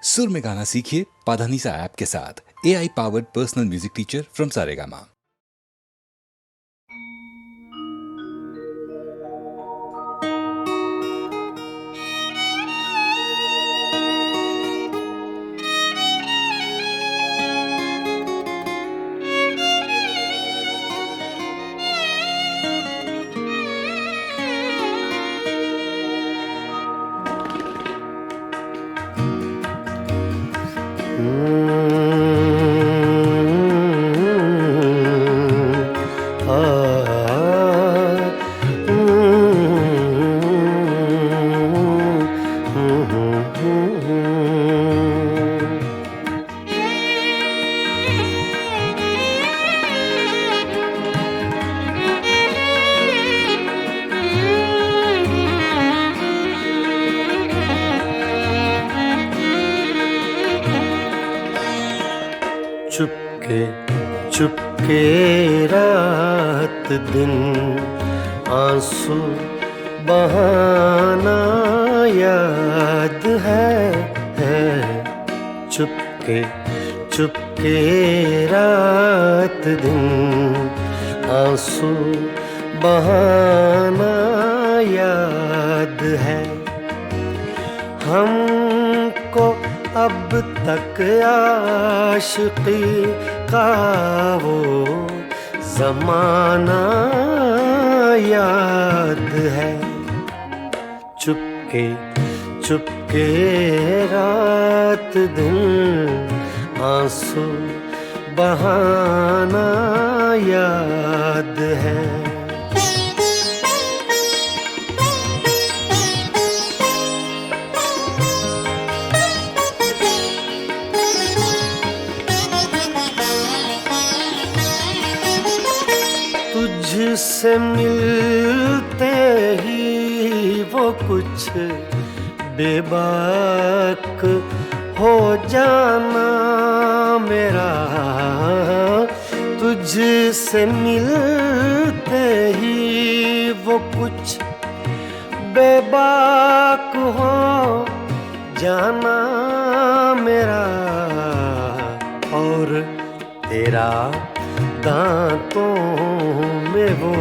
सुर में गाना सीखिए पाधानीसा ऐप के साथ। AI powered personal music teacher from Saregama. Chupke Chupke रात दिन आंसू बहाना याद है। चुपके चुपके रात दिन आंसू बहाना याद है। हमको अब तक आशिकी का वो ज़माना याद है। चुपके चुपके रात दिन आंसू बहाना याद है। तुझसे मिलते ही वो कुछ बेबाक हो जाना मेरा। तुझसे मिलते ही वो कुछ बेबाक हो जाना मेरा। और तेरा दांतों में वो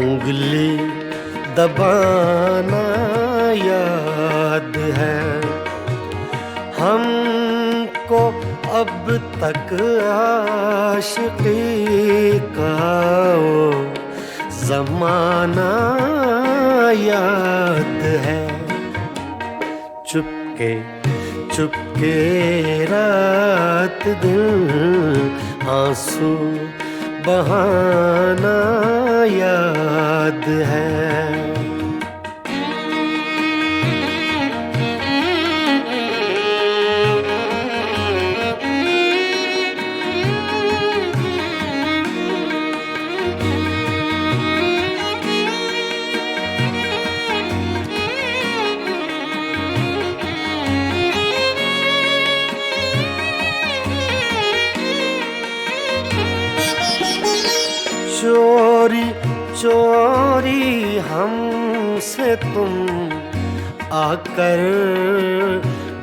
उंगली दबाना याद है। हमको अब तक आशिकी का वो ज़माना याद है। चुपके चुपके रात दिन आंसू बहाना याद है। चोरी चोरी हमसे तुम आकर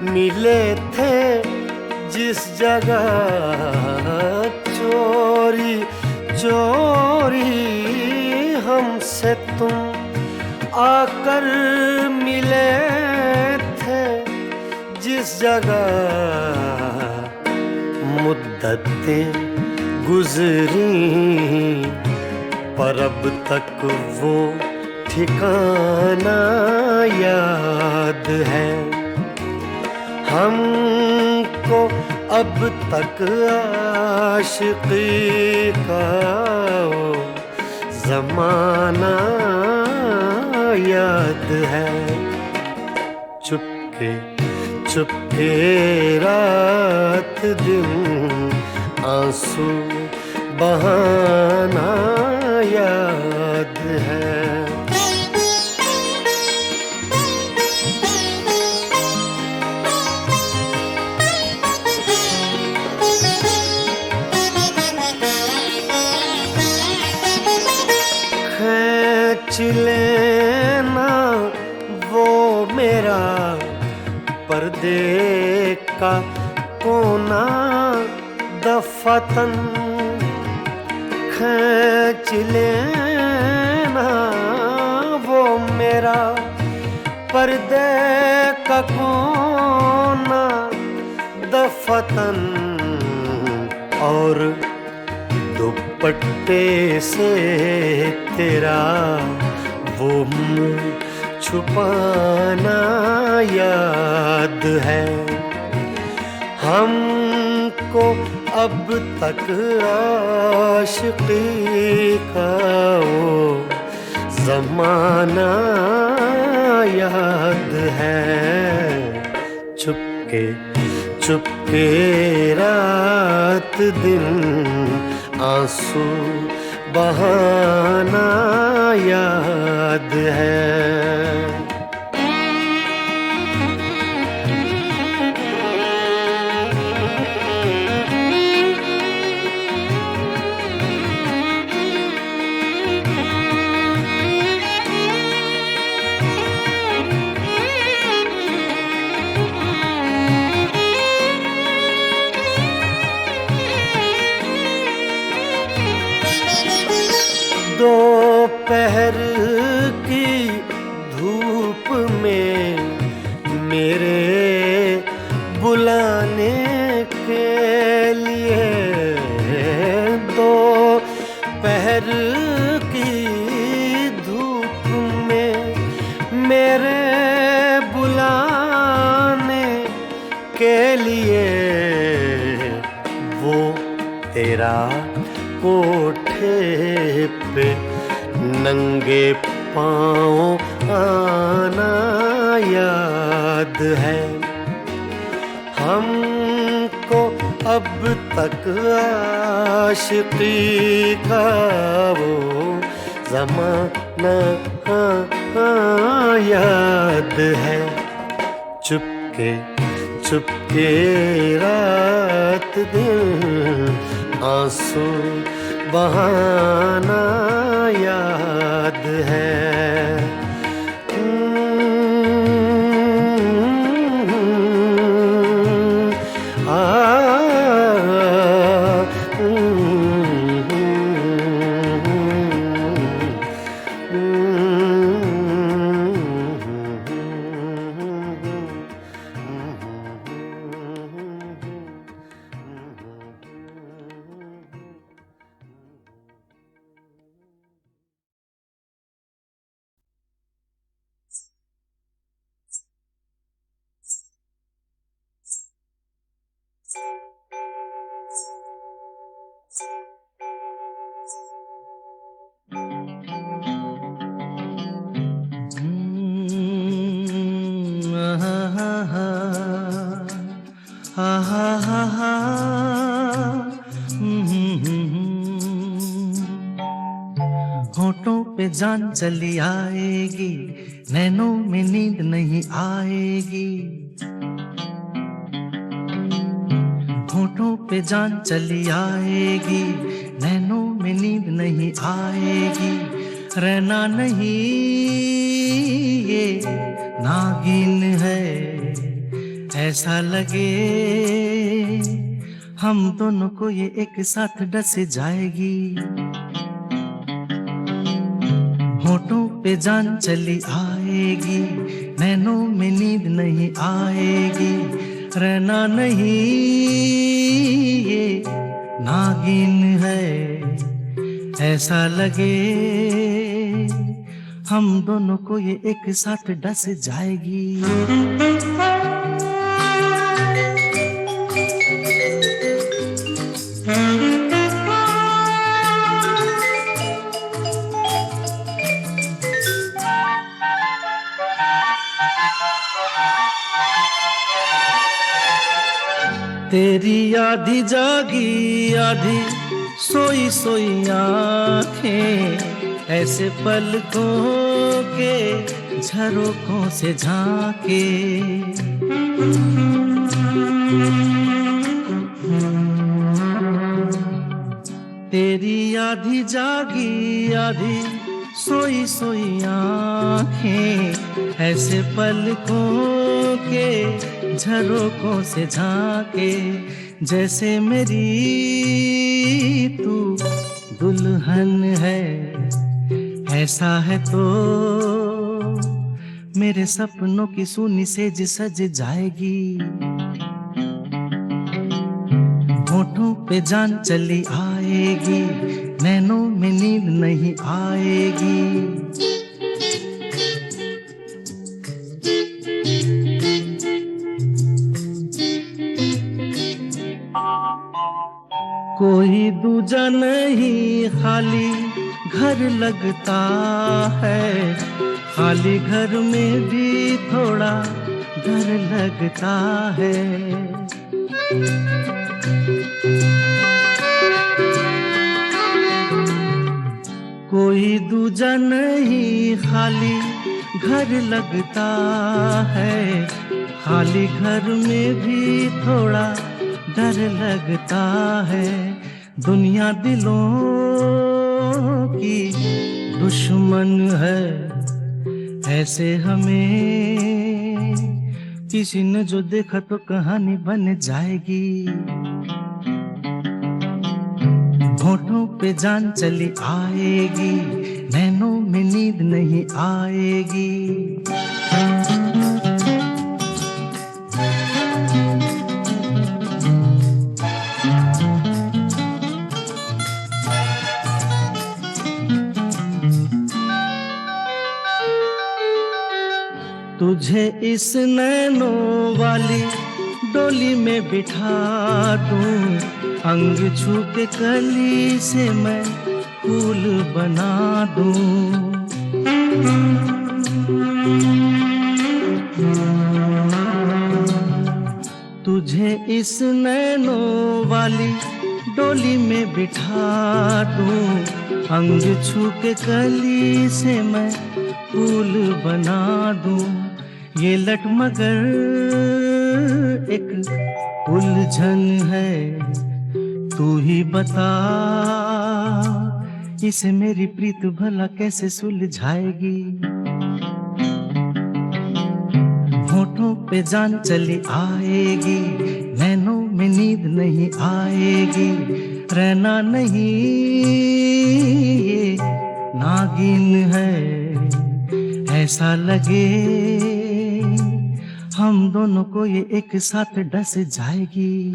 मिले थे जिस जगह। चोरी चोरी हमसे तुम आकर मिले थे जिस जगह। मुद्दतें गुजरी पर अब तक वो ठिकाना याद है। हमको अब तक आशिकी का वो ज़माना याद है। चुपके चुपके रात दिन आंसू बहाना याद है। खींच लेना वो मेरा परदेश का कोना दफतन खींच लेना वो मेरा पर्दे का कोना दफतन और दुपट्टे से तेरा वो मुँह छुपाना याद है। हमको अब तक आशिकी का वो ज़माना याद है। चुपके चुपके रात दिन आंसू बहाना याद है। दोपहर की धूप में मेरे बुलाने के लिए, दोपहर की धूप में मेरे बुलाने के लिए वो तेरा कोठे पे नंगे पाँव आना याद है। हमको अब तक आशिकी का वो ज़माना याद है। चुपके चुपके रात दिन आंसू बहाना याद है। होठों पे जान चली आएगी, नैनों में नींद नहीं आएगी। होठों पे जान चली आएगी, नैनों में नींद नहीं आएगी। रहना नहीं ये नागिन है, ऐसा लगे हम दोनों को ये एक साथ डस जाएगी। होठों पे जान चली आएगी, नैनों में नींद नहीं आएगी। रहना नहीं ये नागिन है, ऐसा लगे हम दोनों को ये एक साथ डस जाएगी। तेरी आधी जागी आधी सोई सोई आँखें ऐसे पलकों के झरोकों से झांके। तेरी आधी जागी आधी सोई सोई आँखें ऐसे पलकों के झरोकों से झांके, जैसे मेरी तू दुल्हन है। ऐसा है तो मेरे सपनों की सूनी सेज सज जाएगी। होठों पे जान चली आएगी, नैनों में नींद नहीं आएगी। कोई दूजा नहीं, खाली घर लगता है। खाली घर में भी थोड़ा डर लगता है। कोई दूजा नहीं, खाली घर लगता है। खाली घर में भी थोड़ा डर लगता है। दुनिया दिलों की दुश्मन है। ऐसे हमें किसी ने जो देखा तो कहानी बन जाएगी। होठों पे जान चली आएगी, नैनों में नींद नहीं आएगी। तुझे इस नैनों वाली डोली में बिठा दूं, अंग छू के कली से मैं फूल बना दूं। तुझे इस नैनों वाली डोली में बिठा दूं, अंग छू के कली से मैं फूल बना दूं। ये लटमगर एक उलझन है, तू ही बता इसे मेरी प्रीत भला कैसे सुलझाएगी। होठों पे जान चली आएगी, नैनों में नींद नहीं आएगी। रहना नहीं ये नागिन है, ऐसा लगे हम दोनों को ये एक साथ डस जाएगी।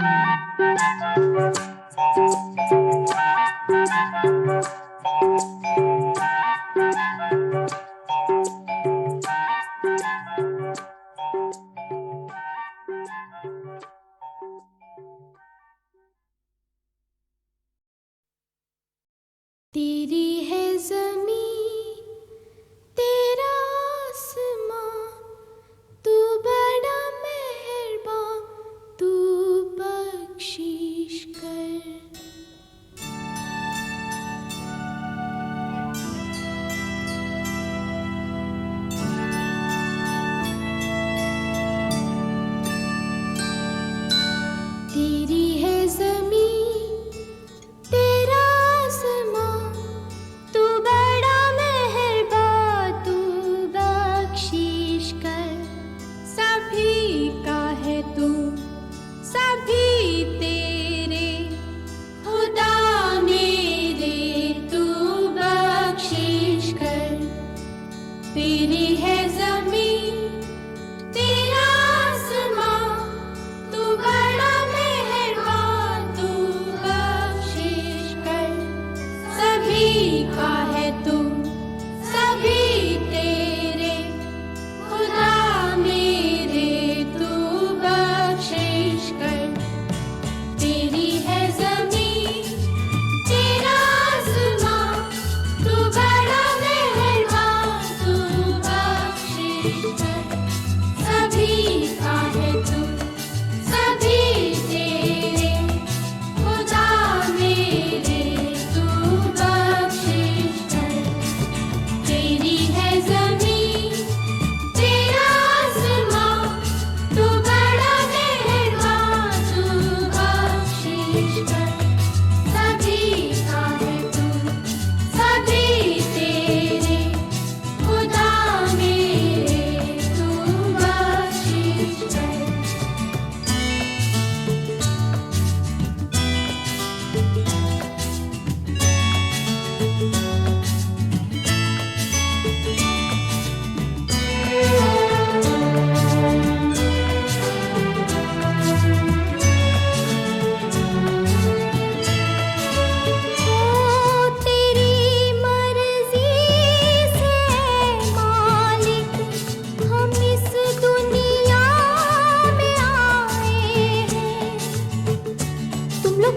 तेरी है ज़मीं तेरा आसमां, तू बड़ा मेहरबान, तू बख्शिश कर।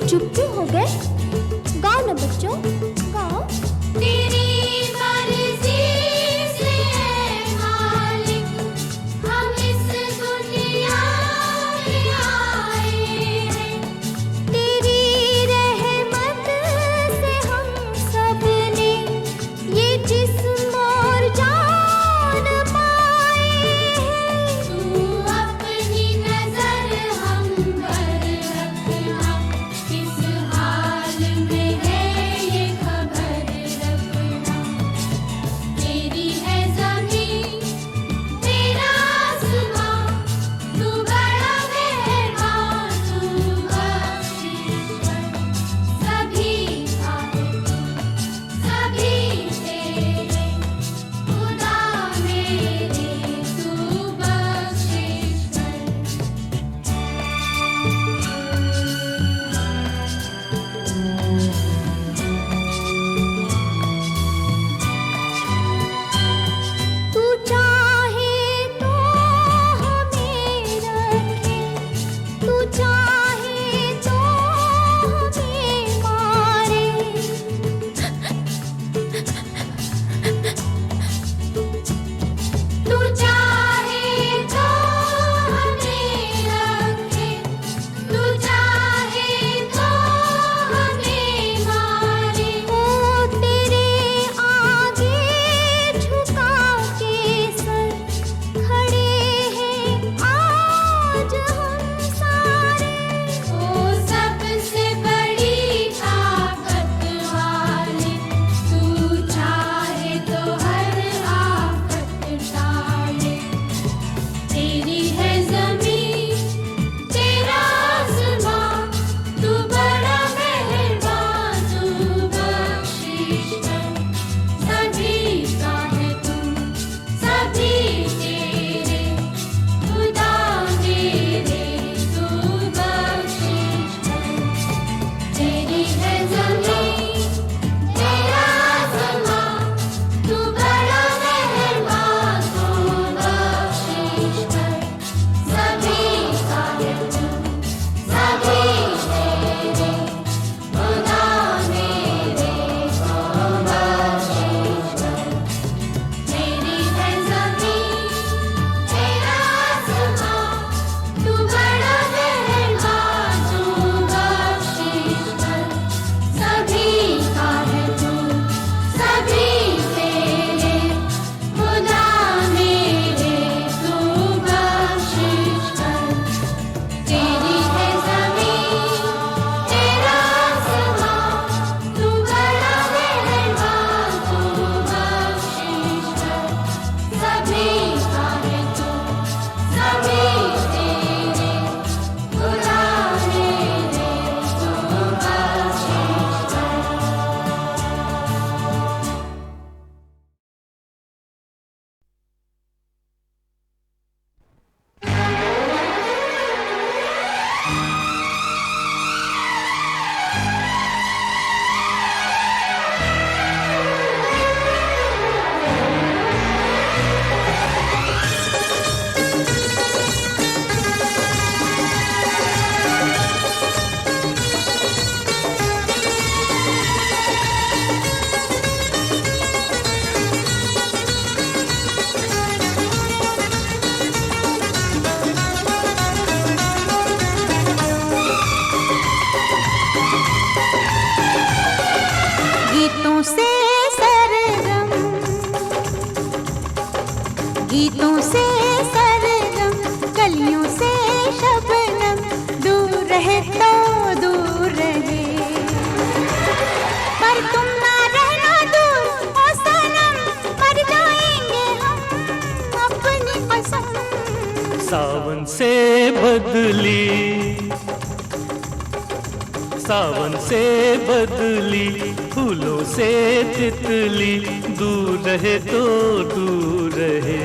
चुप क्यों हो गए? गाओ ना बच्चों, गाओ। तेरी मर्जी से है मालिक, हम इस दुनिया में आए हैं। तेरी रहमत से हम सब ने ये जिस्म और जान पाए हैं। तू अपनी नजर हम पर रखना, किस हाल में है ये खबर रखना। तेरी है ज़मीन, तेरा आसमां, तू बड़ा मेहरबान, तू बख्शिश सभी का है तू, सभी तेरे खुदा मेरे, तू बख्शिश कर। तू चाहे तो हमें रखे, तू चाहे तो हमें मारे। तू चाहे तो हमें रखे, तू चाहे तो हमें मारे। ओ तेरे आगे झुका के सर खड़े हैं आज हम सारे। ओ सबसे बड़ी ताकत वाले, तू चाहे तो हर आफत टाले। तेरी है ज़मीन, तेरा आसमां, तू बड़ा मेहरबान, तू बख्शिश कर। सभी का है तू, सभी तेरे खुदा मेरे, तू बख्शिश कर। तेरी है ज़मीन, तेरा आसमां, तू बड़ा मेहरबान, तू बख्शिश कर। सभी का है तू, सभी तेरे खुदा मेरे, तू बख्शिश कर। तेरी है ज़मीन, तेरा आसमां, तू बड़ा मेहरबान, तू बख्शिश कर। सभी का है तू, सभी तेरे खुदा मेरे, तू बख्शिश कर। तेरी है ज़मीन, तेरा आसमां, तू बड़ा मेहरबान, तू बख्शिश कर। सभी का है तू, सभी तेरे खुदा मेरे, तू बख्शिश कर। गीतों से सरगम, गीतों से सरगम, कलियों से शबनम, दूर रहे तो दूर रहे। पर तुम ना रहना दूर ओ सनम, मर जाएंगे हम अपनी कसम। सावन से बदली, सावन से बदली, फूलों से तितली, दूर रहे तो दूर रहे।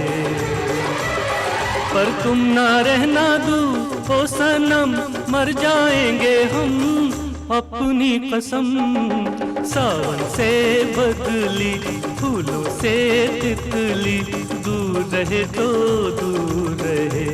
पर तुम ना रहना दूर ओ सनम, मर जाएंगे हम अपनी कसम। सावन से बदली, फूलों से तितली, दूर रहे तो दूर रहे।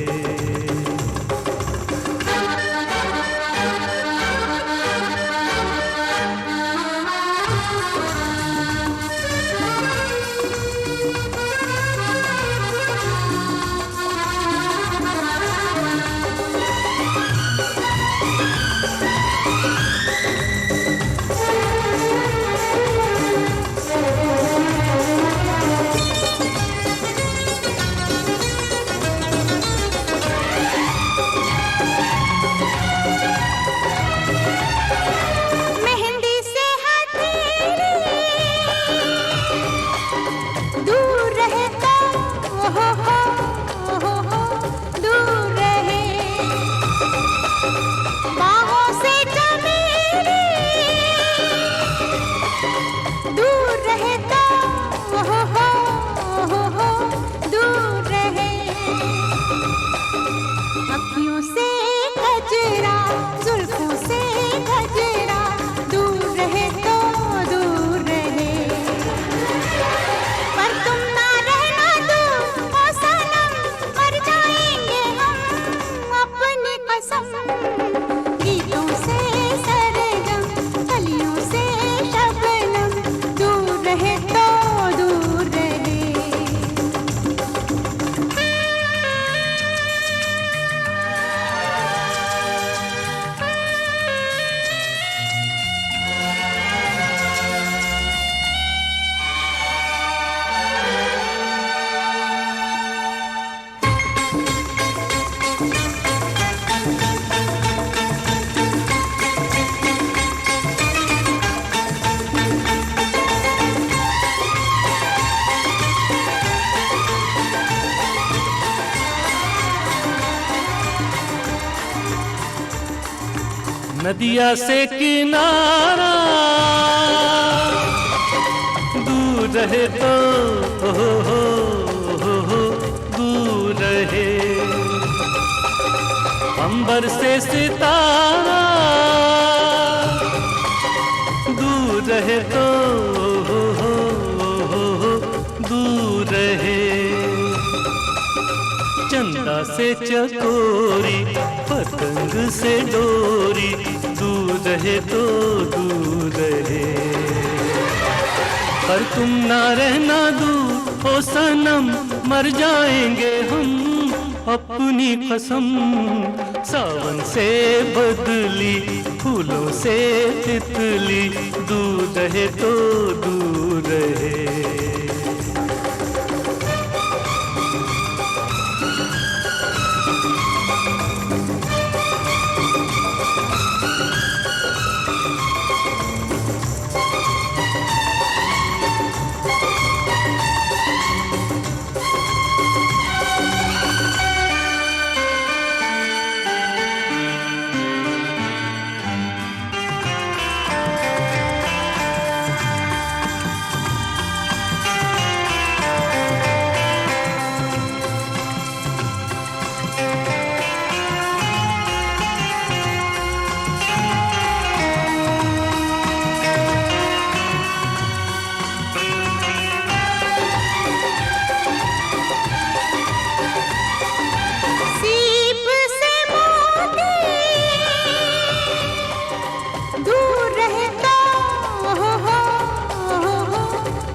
नदिया से किनारा दूर रहे तो हो दूर रहे, अंबर से सितारा दूर रहे तो दूर रहे, चंदा से चकोरी पतंग से डोरी दूर रहे तो दूर रहे, पर तुम ना रहना दूर ओ सनम, मर जाएंगे हम अपनी कसम। सावन से बदली फूलों से तितली दूर रहे तो दूर रहे। सीप से मोती दूर रहे तो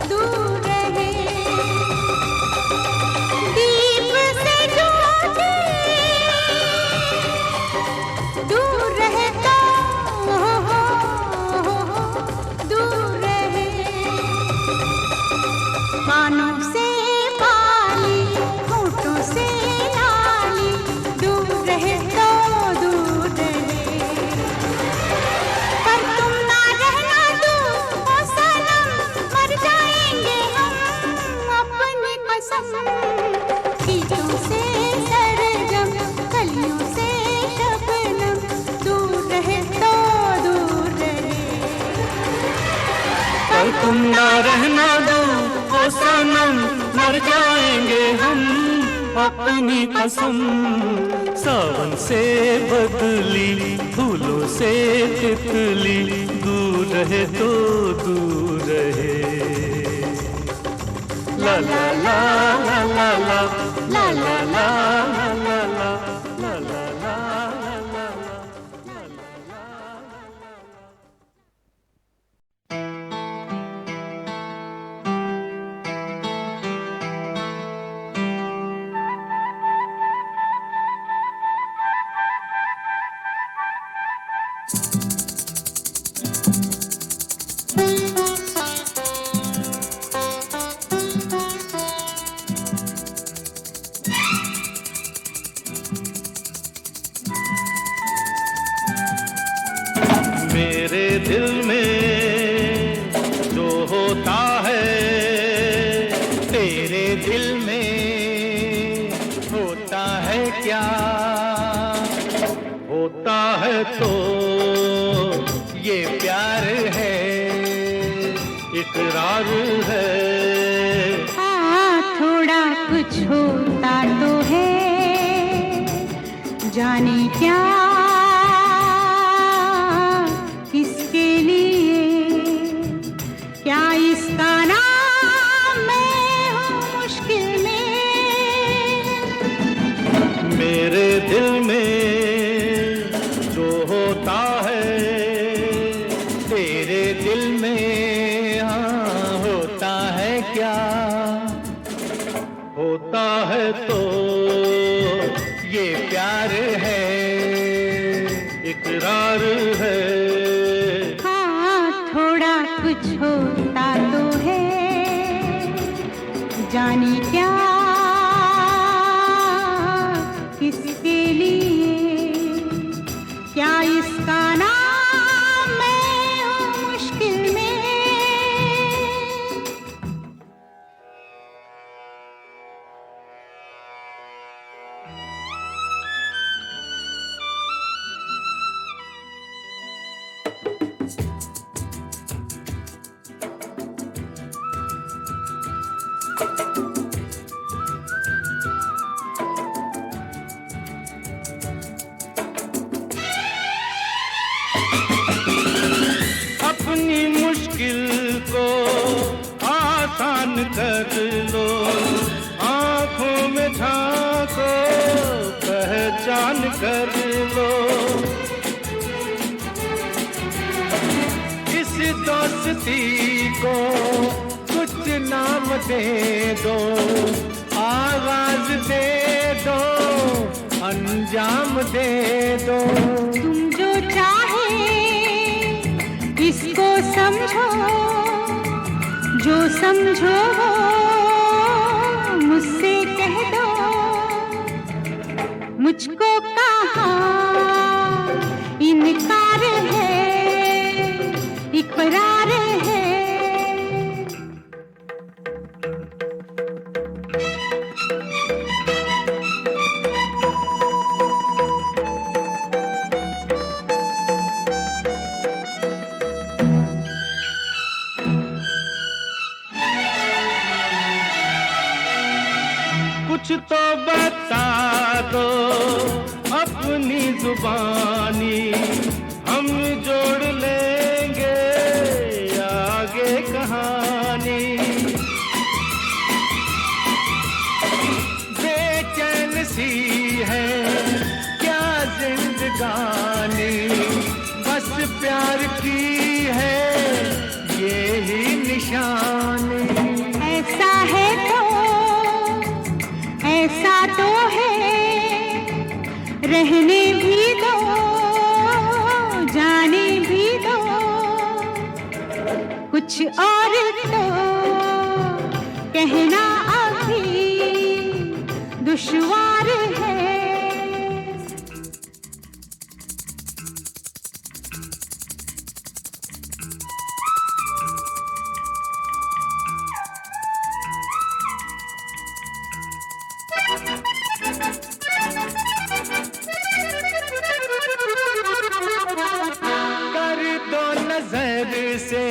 दूर रहे, दीप से ज्योति दूर रहे तो दूर रहे, कानों से बाली होठों से लाली दूर रहे तो दूर रहे, पर तुम ना रहना दूर ओ सनम, मर जाएंगे हम अपनी कसम। गीतों से सरगम कलियों से शबनम दूर रहे तो दूर रहे, पर तुम ना रहना दो ओ सनम, मर जाएंगे हम अपनी कसम। सावन से बदली फूलों से तितली दूर रहे तो दूर रहे। ला ला ला ला ला ला ला ला ला ला ला ला ला ला ला मेरे दिल में जो होता है तेरे दिल में होता है क्या, होता है तो ये प्यार है इकरार है। हाँ थोड़ा कुछ होता तो है, जाने क्या किसके लिए, क्या इसका नाम मैं हूँ मुश्किल में। मेरे दिल में जो होता है तेरे दिल में हाँ होता है क्या, होता है तो ये प्यार है इकरार है। हाँ थोड़ा कुछ होता तो है, जाने क्या किसके लिए, क्या इसका नाम मैं हूँ मुश्किल में। अपनी मुश्किल को आसान कर लो, आंखों में झांको पहचान कर लो। इस दोस्ती को कुछ नाम दे दो, आवाज दे दो, अंजाम दे दो। तुम जो चाहे इसको समझो, जो समझो वो मुझसे कह दो। मुझको कहाँ इनकार है, इकरार है। कुछ तो बता दो अपनी जुबानी, हम जोड़ लेंगे आगे कहानी। बेचैन सी है क्या जिंदगानी, बस प्यार की है ये ही निशानी। ऐसा है तो ऐसा तो है, रहने भी दो, जाने भी दो। कुछ और तो कहना अभी दुश्वार है। कर दो नजर से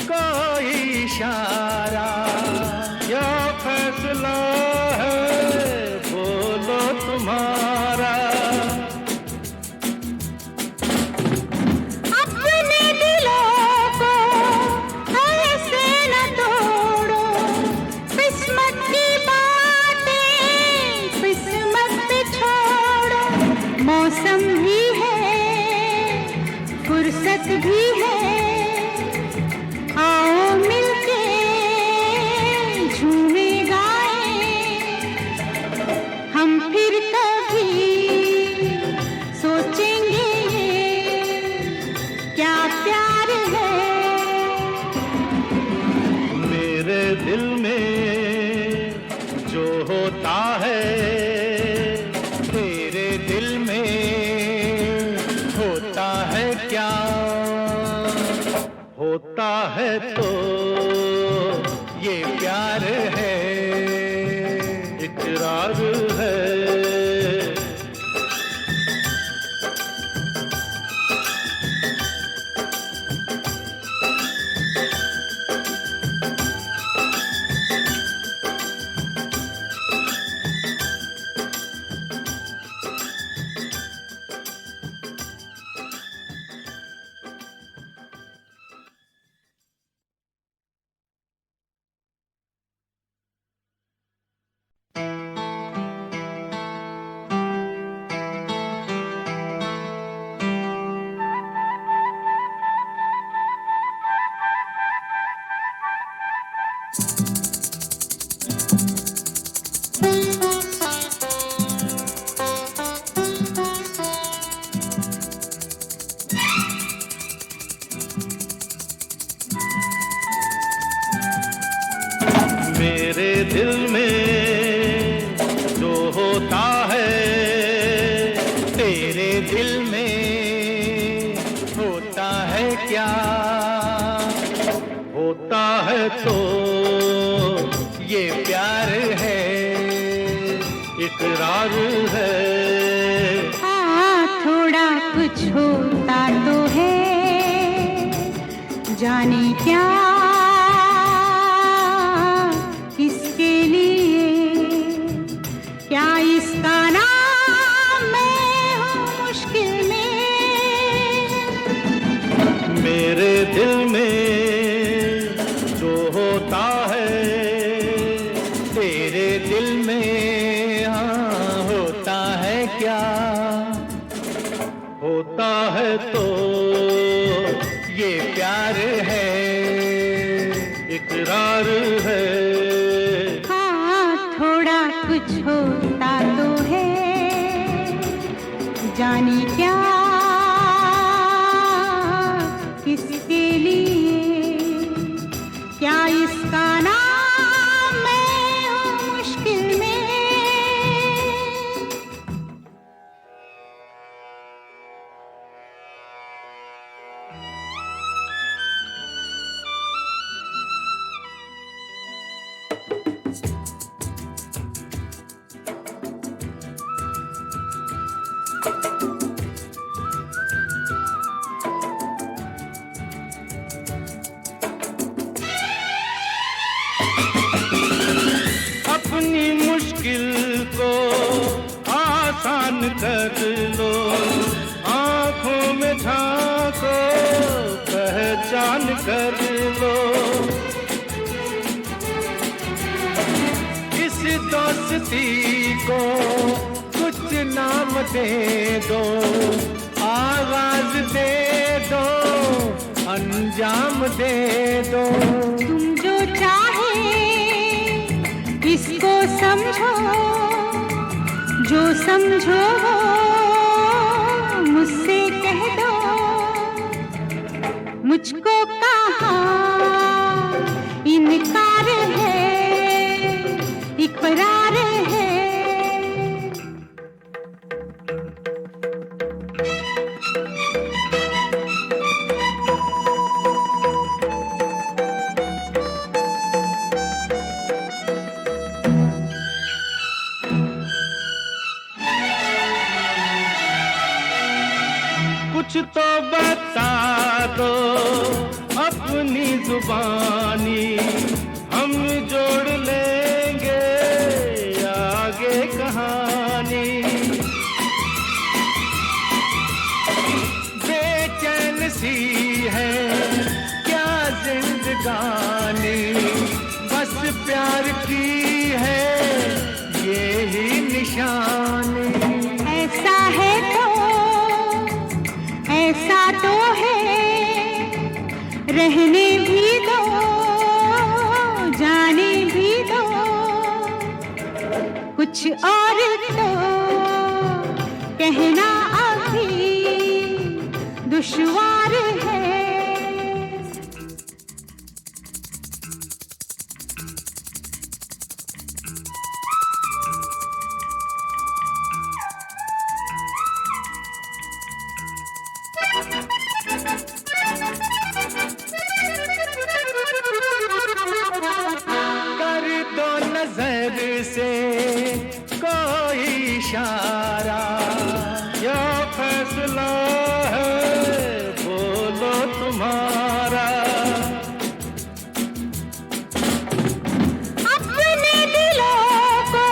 कोई इशारा, या फैसला है बोलो तुम्हारा। अपने दिलों को ऐसे न तोड़ो, किस्मत की बातें किस्मत पे छोड़ो। मौसम भी है, फुर्सत भी है, आओ मिलके झूमे गाएं। हम फिर कभी सोचेंगे क्या प्यार है। मेरे दिल में जो होता है, तेरे दिल में होता है क्या? होता है तो ये प्यार है, इकरार है। मेरे दिल में जो होता है, तेरे दिल में होता है क्या? होता है तो ये प्यार है, इकरार है। हाँ, थोड़ा कुछ होता तो है, जाने क्या किसके लिए, क्या इसका नाम मैं हूँ मुश्किल में। मेरे दिल में जो होता है तेरे दिल में हाँ होता है क्या, होता है तो ये प्यार है, इकरार है। हाँ थोड़ा कुछ होता तो है, जाने क्या किसके लिए, क्या इसका नाम मैं हूँ मुश्किल में। अपनी मुश्किल को आसान कर लो, आंखों में झांको पहचान कर लो। इस दोस्ती को कुछ नाम दे दो, आवाज दे दो, अंजाम दे दो। तुम जो चाहे इसको समझो, जो समझो वो मुझसे कह दो। मुझको कहाँ इनकार है, इकरार है। कुछ तो बता दो अपनी जुबानी, हम जोड़ लेंगे आगे कहानी। बेचैन सी है क्या जिंदगानी, बस प्यार की है ये ही निशानी। ऐसा है तो ऐसा तो है, रहने भी दो, जाने भी दो। कुछ और तो कहना अभी दुश्वार है। कर दो नजर से कोई इशारा, या फैसला है बोलो तुम्हारा। अपने दिलों को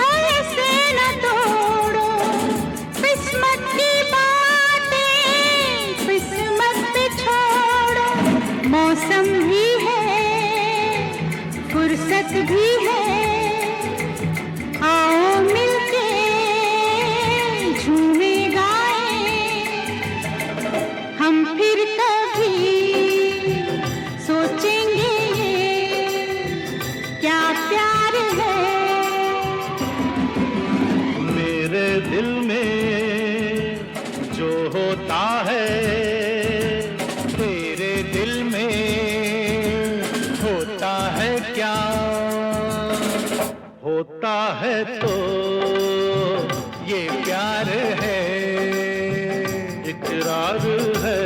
ऐसे न तोड़ो, किस्मत की बातें किस्मत पे छोड़ो। मौसम भी है, फुर्सत भी है, आओ मिलके झूमे गाए। हम फिर कभी सोचेंगे क्या प्यार है। मेरे दिल में जो होता है तेरे दिल में होता है क्या, होता है तो ये प्यार है, इकरार है।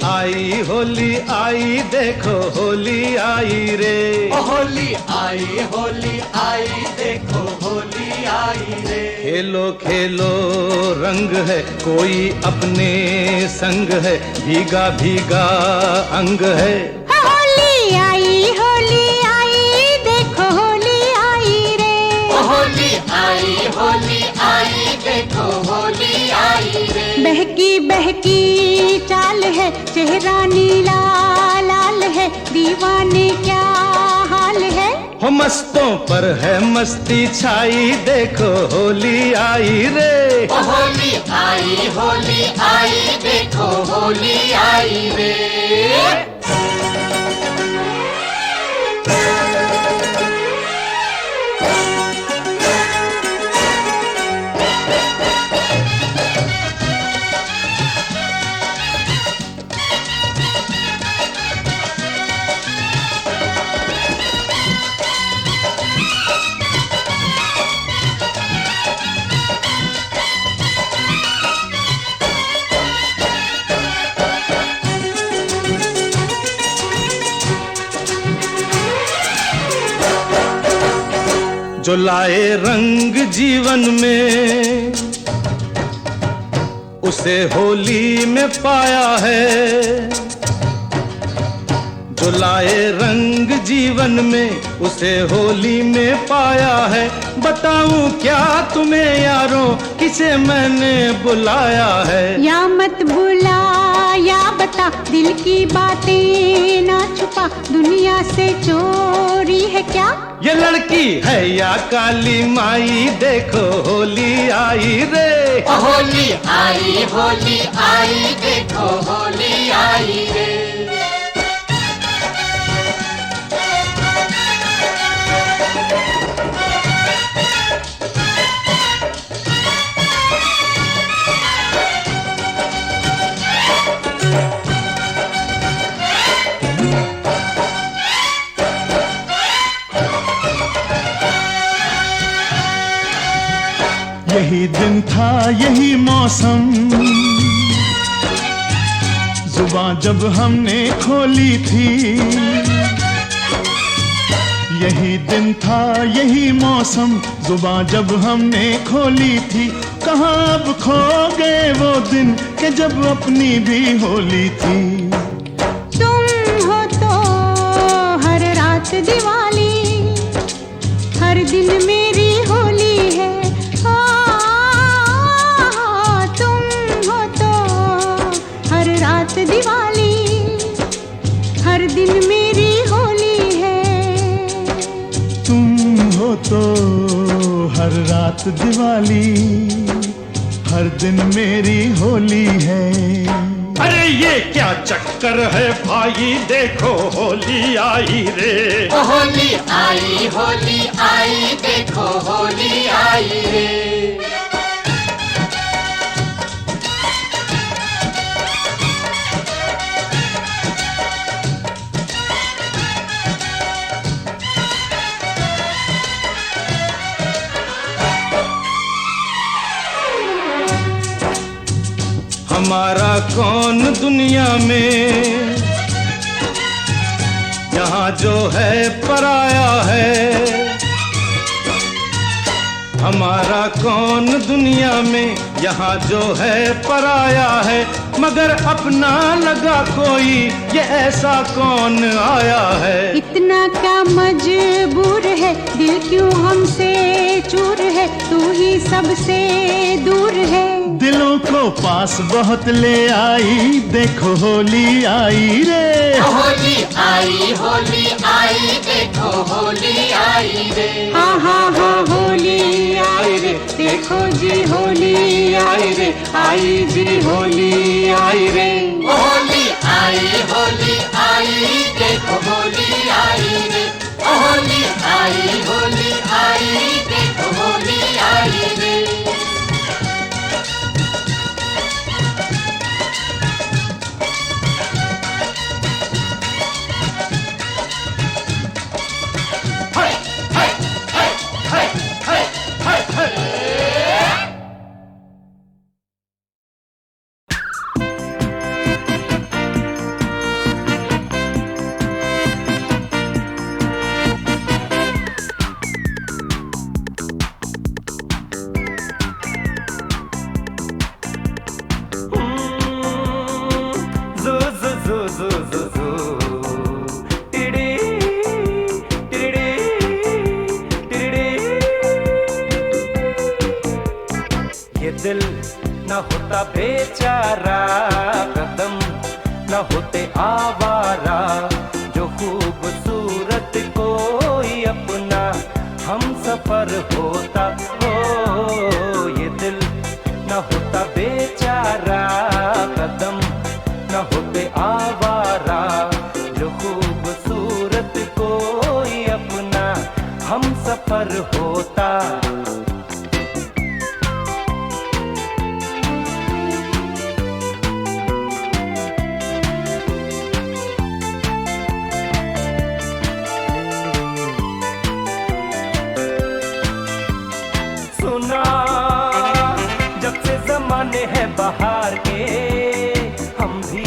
होली आई देखो होली आई रे। होली आई देखो होली आई रे। खेलो खेलो रंग है कोई अपने संग है, भीगा भीगा अंग है। होली आई देखो होली आई रे। होली आई देखो होली आई रे। बहकी बहकी चाल है, चेहरा नीला लाल है, दीवाने क्या हाल है। हो मस्तों पर है मस्ती छाई देखो होली आई रे। होली आई देखो होली आई रे। जो लाए रंग जीवन में उसे होली में पाया है। जो लाए रंग जीवन में उसे होली में पाया है। बताऊं क्या तुम्हें यारों किसे मैंने बुलाया है। या मत भूला या बता, दिल की बातें ना छुपा, दुनिया से चोरी है क्या। ये लड़की है या काली माई देखो होली आई रे। होली आई देखो होली आई रे। यही दिन था यही मौसम, जुबान जब हमने खोली थी। यही दिन था यही मौसम, जुबान जब हमने खोली थी। कहाँ अब खो गए वो दिन कि जब अपनी भी होली थी। तुम हो तो हर रात दिवाली, हर दिन मेरी होली है। दिवाली हर दिन मेरी होली है। तुम हो तो हर रात दिवाली, हर दिन मेरी होली है। अरे ये क्या चक्कर है भाई देखो होली आई रे। होली आई देखो होली आई रे। हमारा कौन दुनिया में यहाँ जो है पराया है। हमारा कौन दुनिया में यहाँ जो है पराया है। मगर अपना लगा कोई ये ऐसा कौन आया है। इतना क्या मजबूर है दिल क्यों हमसे चूर है, तू ही सबसे दूर है। दिलों को पास बहुत ले आई देखो होली आई रे। होली आई देखो होली आई रे। हाँ हाँ हाँ होली आई रे, देखो जी होली आई रे, आई जी होली आई रे। होली आई देखो होली आई रे। होली आई देखो होली आई रे। जू जू जू टिड़ी टिड़ी टिड़ी। ये दिल न होता बेचारा, कदम न होते आवारा, जो खूबसूरत कोई अपना हम सफर होता हो। ये दिल न होता बेचारा, कदम न होते आवारा, जो खूबसूरत कोई अपना हम सफर होता। सुना जब से जमाने हैं बाहर के, हम भी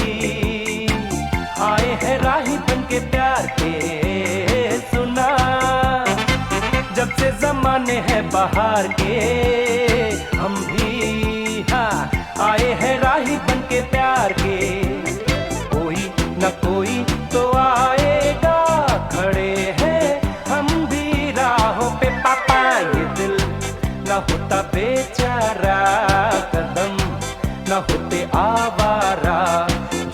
आए हैं राही बन के प्यार के। सुना जब से जमाने हैं बाहर के, हम भी आए हैं राही बन के प्यार के। कोई न कोई तो आएगा, खड़े हैं हम भी राहों पे पापा। ये दिल न होता बेचारा, कदम न होते आवारा,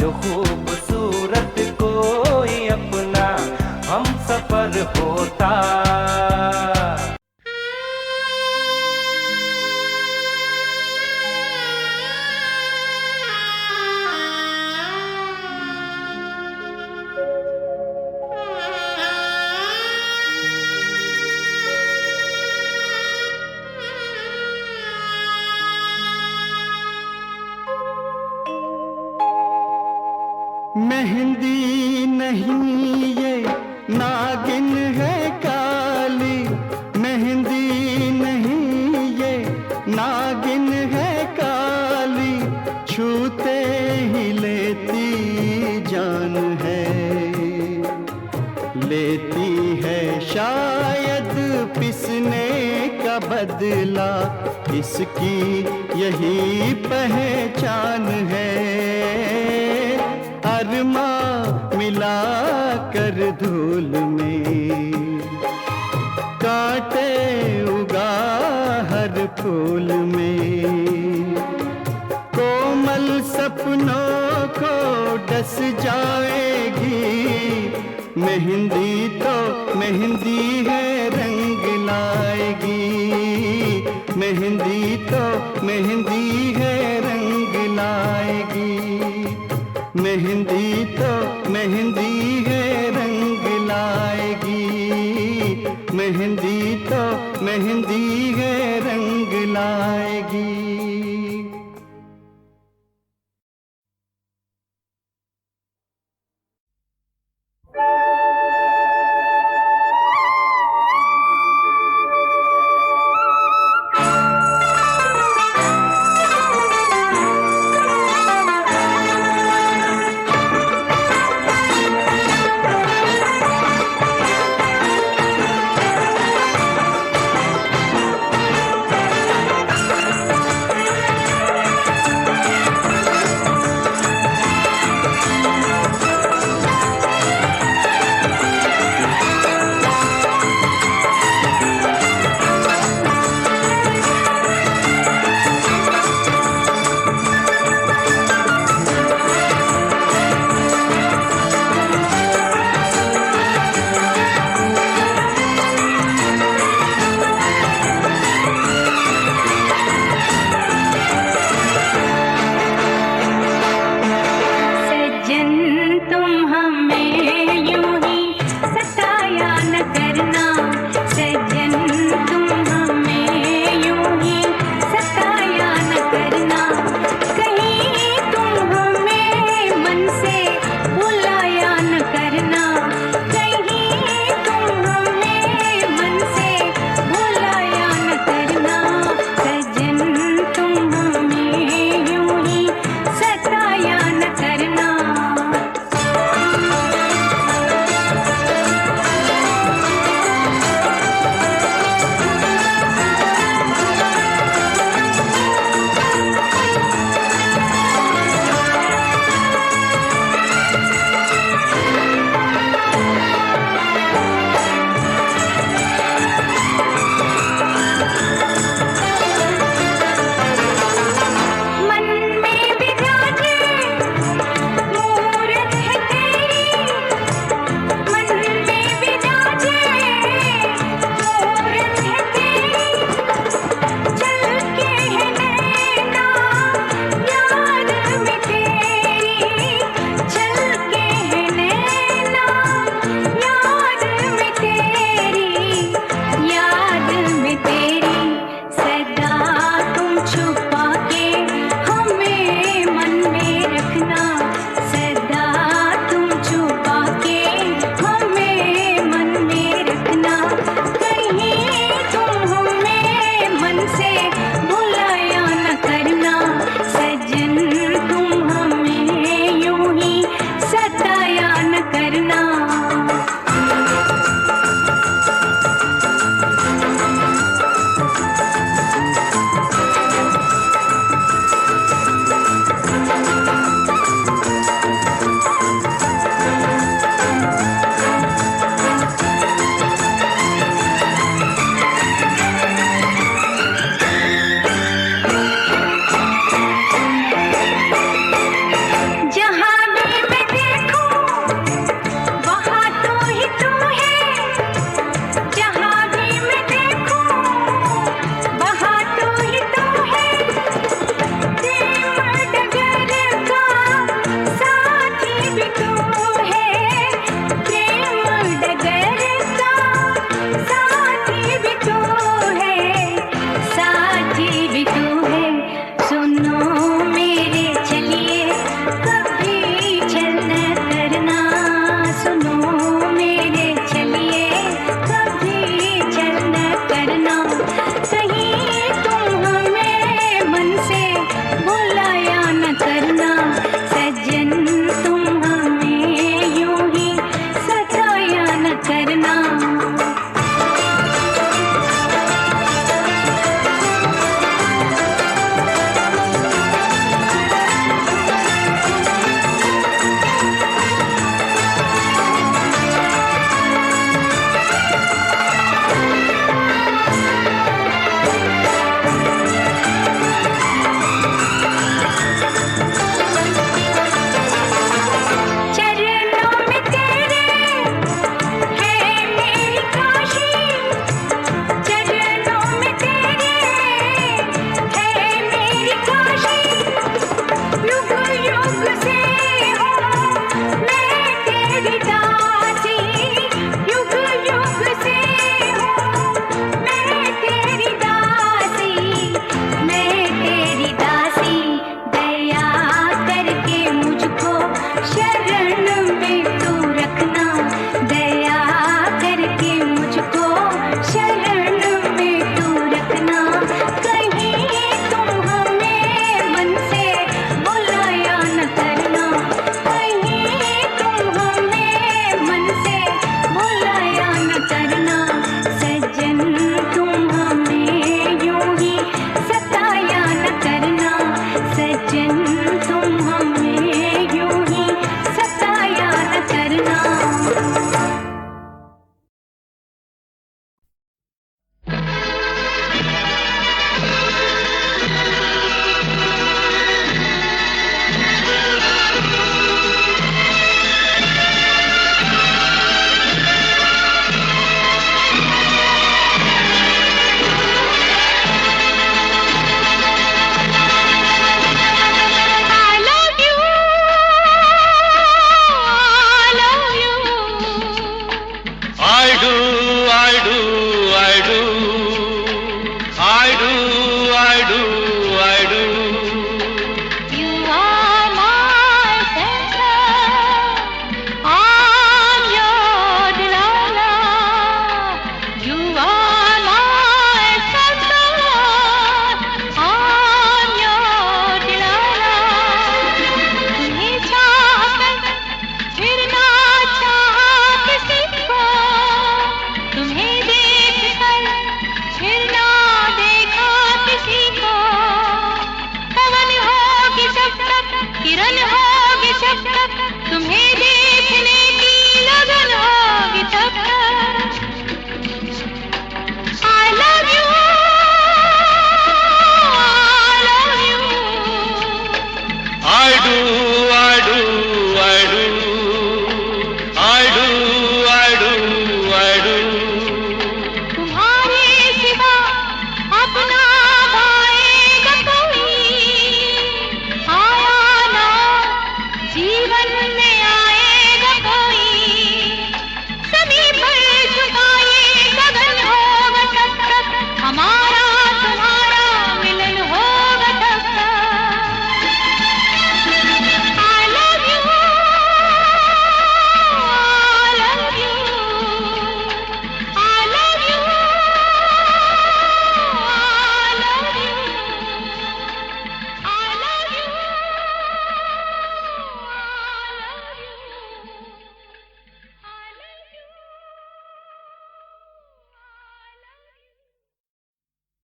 जो खूबसूरत कोई अपना हम सफर होता। मेहंदी नहीं ये नागिन है काली, मेहंदी नहीं ये नागिन है काली, छूते ही लेती जान है। लेती है शायद पिसने का बदला, इसकी यही पहचान है। अरमा मिला कर धूल में, कांटे उगा हर फूल में। कोमल सपनों को डस जाएगी, मेहंदी तो मेहंदी है रंग लाएगी। मेहंदी तो मेहंदी है रंग लाएगी। मेहंदी तो मेहंदी है